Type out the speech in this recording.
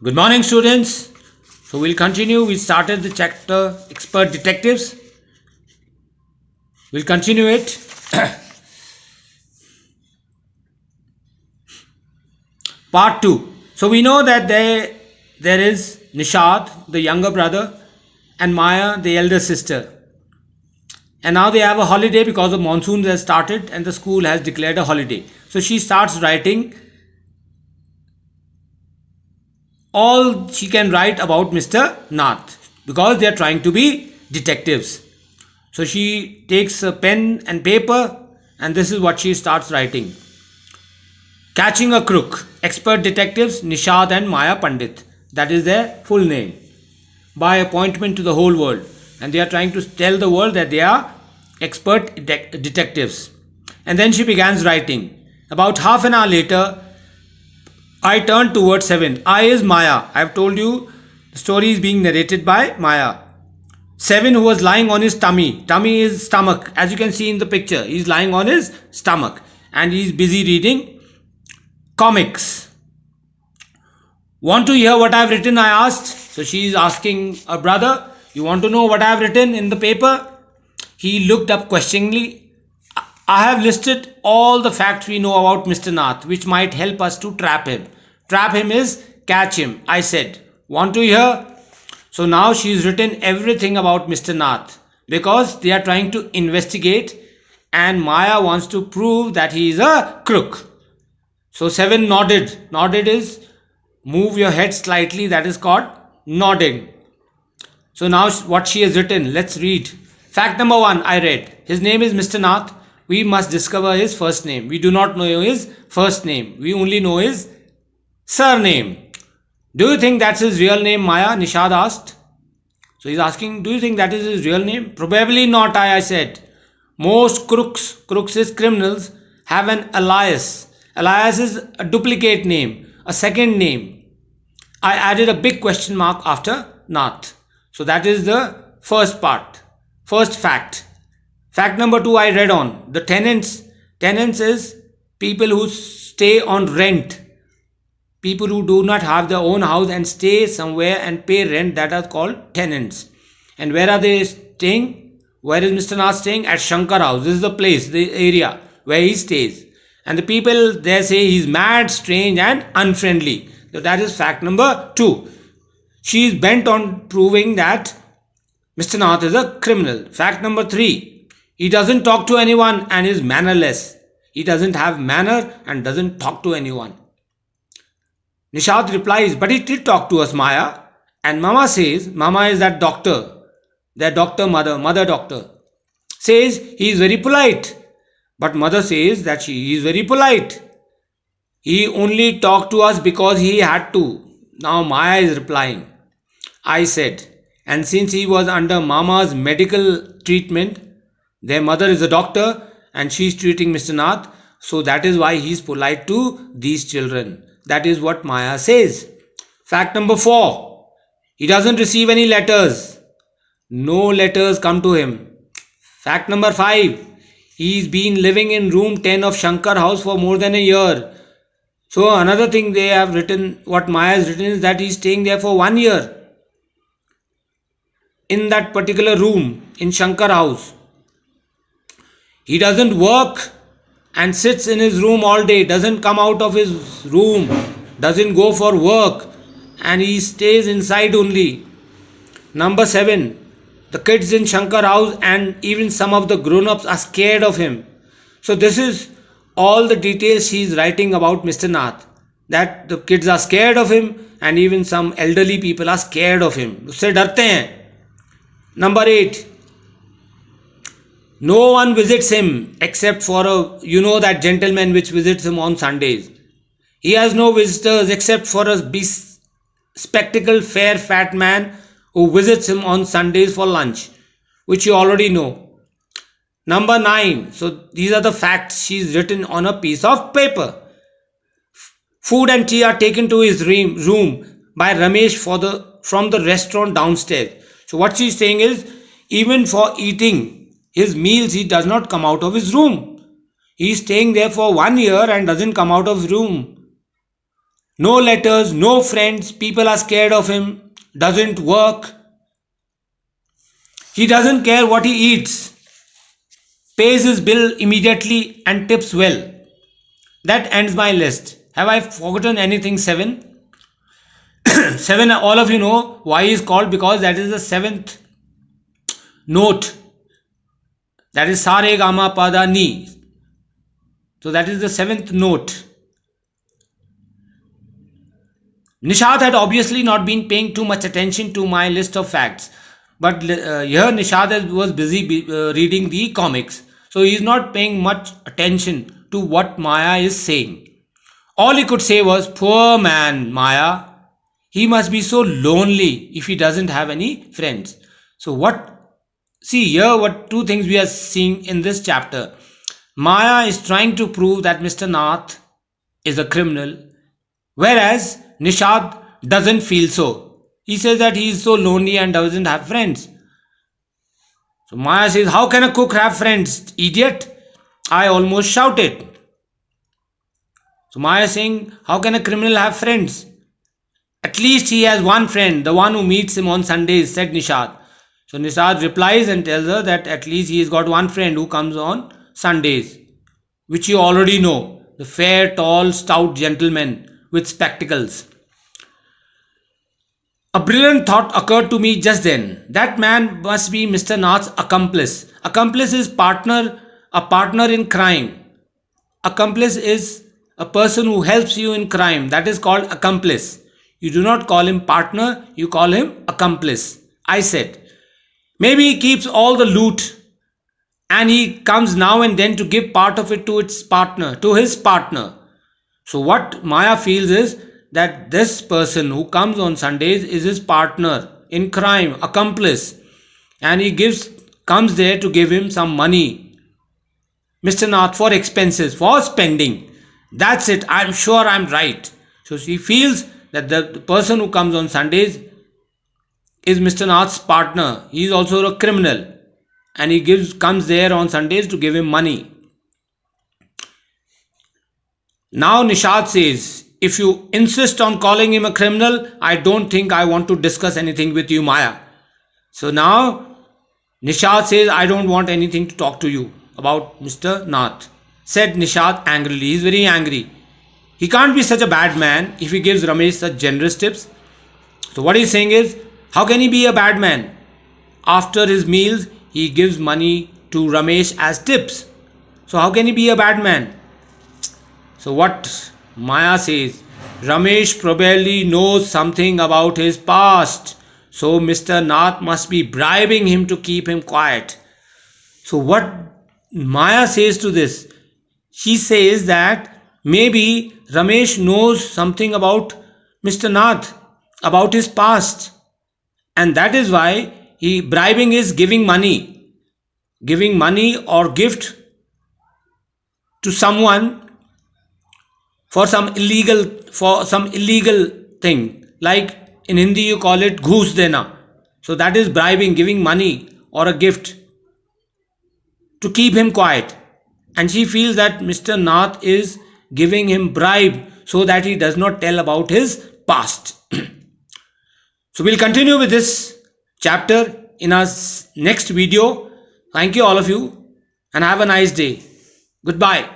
Good morning, students. So we'll continue. We started the chapter Expert Detectives. We'll continue it. Part 2. So we know that there is Nishad, the younger brother, and Maya, the elder sister. And now they have a holiday because the monsoon has started and the school has declared a holiday. So she starts writing all she can write about Mr. Nath because they are trying to be detectives. So she takes a pen and paper and this is what she starts writing. Catching a crook. Expert detectives Nishad and Maya Pandit. That is their full name. By appointment to the whole world. And they are trying to tell the world that they are expert detectives. And then she begins writing. About half an hour later, I turned towards Seven. I is Maya. I have told you the story is being narrated by Maya. Seven, who was lying on his tummy. Tummy is stomach. As you can see in the picture, he is lying on his stomach and he is busy reading comics. Want to hear what I have written? I asked. So she is asking her brother, you want to know what I have written in the paper? He looked up questioningly. I have listed all the facts we know about Mr. Nath which might help us to trap him. Trap him is catch him, I said. Want to hear? So now she has written everything about Mr. Nath because they are trying to investigate and Maya wants to prove that he is a crook. So Seven nodded. Nodded is move your head slightly, that is called nodding. So now what she has written, let's read. Fact number 1, I read. His name is Mr. Nath. We must discover his first name. We do not know his first name. We only know his surname. Do you think that's his real name, Maya? Nishad asked. So he's asking, do you think that is his real name? Probably not, I said. Most crooks is criminals, have an alias. Alias is a duplicate name, a second name. I added a big question mark after Nath. So that is the first part, first fact. Fact number 2 I read on. The tenants. Tenants is people who stay on rent. People who do not have their own house and stay somewhere and pay rent, that are called tenants. And where are they staying? Where is Mr. Nath staying? At Shankar House. This is the place, the area where he stays. And the people there say he's mad, strange and unfriendly. So that is fact number 2. She is bent on proving that Mr. Nath is a criminal. Fact number 3. He doesn't talk to anyone and is mannerless. He doesn't have manner and doesn't talk to anyone. Nishad replies, but he did talk to us, Maya. And Mama says, Mama is that doctor, their doctor, mother doctor, says he is very polite. But mother says that she is very polite. He only talked to us because he had to. Now Maya is replying. I said, and since he was under Mama's medical treatment, their mother is a doctor and she is treating Mr. Nath, so that is why he is polite to these children. That is what Maya says. Fact number 4. He doesn't receive any letters. No letters come to him. Fact number 5. He's been living in room 10 of Shankar House for more than a year. So another thing they have written, what Maya has written is that he's staying there for 1 year. In that particular room in Shankar House. He doesn't work and sits in his room all day, doesn't come out of his room, doesn't go for work and he stays inside only. Number 7. The kids in Shankar House and even some of the grown-ups are scared of him. So this is all the details she is writing about Mr. Nath. That the kids are scared of him and even some elderly people are scared of him. उससे डरते हैं. Number 8. No one visits him except for that gentleman which visits him on Sundays. He has no visitors except for a bespectacled fair fat man who visits him on Sundays for lunch, which you already know. Number 9. So these are the facts she's written on a piece of paper. Food and tea are taken to his room by Ramesh from the restaurant downstairs. So what she's saying is, even for eating his meals, he does not come out of his room. He is staying there for 1 year and doesn't come out of his room. No letters, no friends, people are scared of him, doesn't work, he doesn't care what he eats, pays his bill immediately and tips well. That ends my list. Have I forgotten anything? 7? 7, all of you know why is called, because that is the seventh note. That is Sa Re Ga Ma Pa Da Ni. So that is the seventh note. Nishad had obviously not been paying too much attention to my list of facts, but here Nishad was busy reading the comics, so he is not paying much attention to what Maya is saying. All he could say was, "Poor man, Maya. He must be so lonely if he doesn't have any friends." So see here what two things we are seeing in this chapter. Maya is trying to prove that Mr. Nath is a criminal, whereas Nishad doesn't feel so. He says that he is so lonely and doesn't have friends. So Maya says, "How can a cook have friends, idiot?" I almost shouted. So Maya is saying, how can a criminal have friends? At least he has one friend, the one who meets him on Sundays, said Nishad. So Nishad replies and tells her that at least he has got one friend who comes on Sundays, which you already know, the fair, tall, stout gentleman with spectacles. A brilliant thought occurred to me just then. That man must be Mr. Nath's accomplice. Accomplice is a partner in crime. Accomplice is a person who helps you in crime. That is called accomplice. You do not call him partner, you call him accomplice. I said, maybe he keeps all the loot and he comes now and then to give part of it to his partner. So what Maya feels is that this person who comes on Sundays is his partner in crime, accomplice, and he comes there to give him some money, Mr. Nath, for expenses, for spending. That's it. I'm sure I'm right. So she feels that the person who comes on Sundays is Mr. Nath's partner. He is also a criminal, and he comes there on Sundays to give him money. Now Nishad says, if you insist on calling him a criminal, I don't think I want to discuss anything with you, Maya. So now Nishad says, I don't want anything to talk to you about Mr. Nath, said Nishad angrily. He is very angry. He can't be such a bad man if he gives Ramesh such generous tips. So what he's saying is, how can he be a bad man? After his meals, he gives money to Ramesh as tips. So how can he be a bad man? So what Maya says, Ramesh probably knows something about his past. So Mr. Nath must be bribing him to keep him quiet. So what Maya says to this? She says that maybe Ramesh knows something about Mr. Nath, about his past. And that is why bribing is giving money or gift to someone for some illegal thing, like in Hindi you call it ghoos dena. So that is bribing, giving money or a gift to keep him quiet, and she feels that Mr. Nath is giving him bribe so that he does not tell about his past. So we'll continue with this chapter in our next video. Thank you all of you and have a nice day. Goodbye.